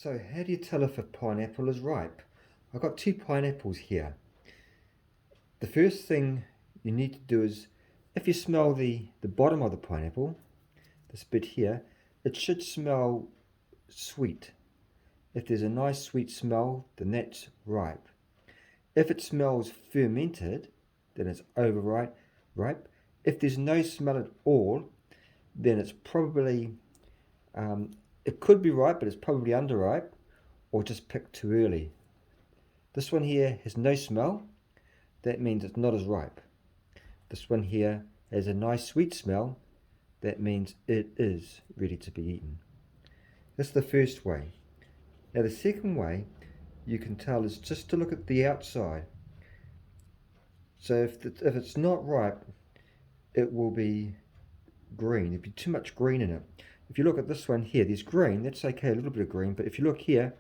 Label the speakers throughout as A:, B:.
A: So how do you tell if a pineapple is ripe? I've got two pineapples here. The first thing you need to do is, if you smell the bottom of the pineapple, this bit here, it should smell sweet. If there's a nice sweet smell, then that's ripe. If it smells fermented, then it's overripe. If there's no smell at all, then it's probably it could be ripe, but it's probably underripe, or just picked too early. This one here has no smell. That means it's not as ripe. This one here has a nice sweet smell. That means it is ready to be eaten. That's the first way. Now the second way you can tell is just to look at the outside. So if it's not ripe, it will be green. There'll be too much green in it. If you look at this one here, there's green. That's okay, a little bit of green. But if you look here,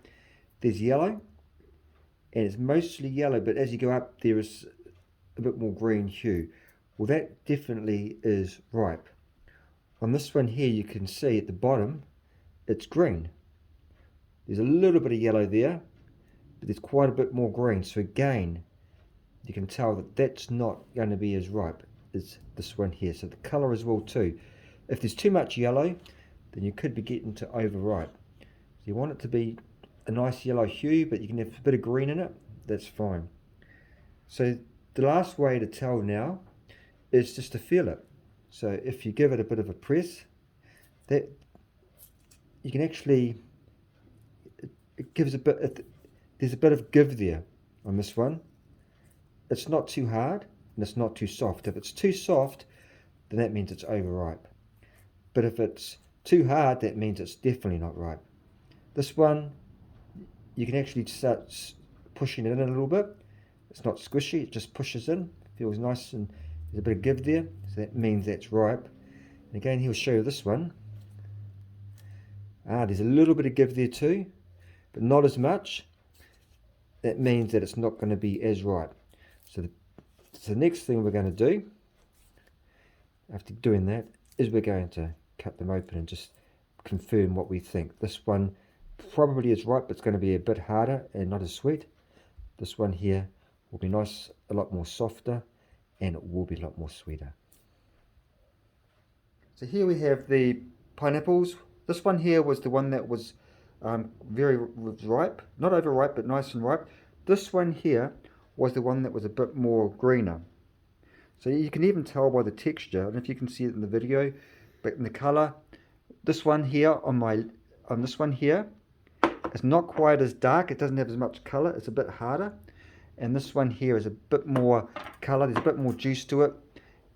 A: there's yellow. And it's mostly yellow, but as you go up, there is a bit more green hue. Well, that definitely is ripe. On this one here, you can see at the bottom, it's green. There's a little bit of yellow there, but there's quite a bit more green. So again, you can tell that that's not going to be as ripe as this one here. So the color as well too. If there's too much yellow, then you could be getting to overripe. So you want it to be a nice yellow hue, but you can have a bit of green in it, that's fine. So the last way to tell now is just to feel it. So if you give it a bit of a press, that you can actually, it gives a bit, there's a bit of give there on this one. It's not too hard and it's not too soft. If it's too soft, then that means it's overripe. But if it's too hard, that means it's definitely not ripe. This one, you can actually start pushing it in a little bit. It's not squishy, it just pushes in. Feels nice and there's a bit of give there. So that means that's ripe. And again, he'll show you this one. There's a little bit of give there too, but not as much. That means that it's not going to be as ripe. So the next thing we're going to do, after doing that, is we're going to cut them open and just confirm what we think. This one probably is ripe, but it's going to be a bit harder and not as sweet. This one here will be nice, a lot more softer, and it will be a lot more sweeter. So here we have the pineapples. This one here was the one that was very ripe, not overripe, but nice and ripe. This one here was the one that was a bit more greener. So you can even tell by the texture. I don't know if you can see it in the video, but in the color, this one here on this one here, it's not quite as dark. It doesn't have as much color. It's a bit harder. And this one here is a bit more color. There's a bit more juice to it,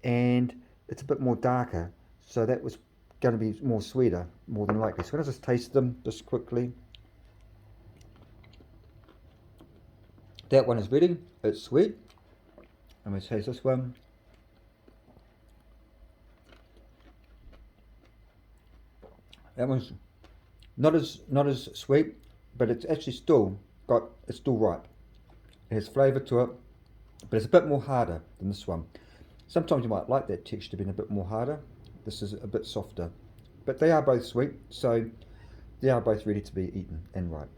A: and it's a bit more darker. So that was going to be more sweeter, more than likely. So let's just taste them just quickly. That one is ready. It's sweet. I'm going to taste this one. That one's not as sweet, but it's actually it's still ripe. It has flavour to it, but it's a bit more harder than this one. Sometimes you might like that texture being a bit more harder. This is a bit softer, but they are both sweet, so they are both ready to be eaten and ripe.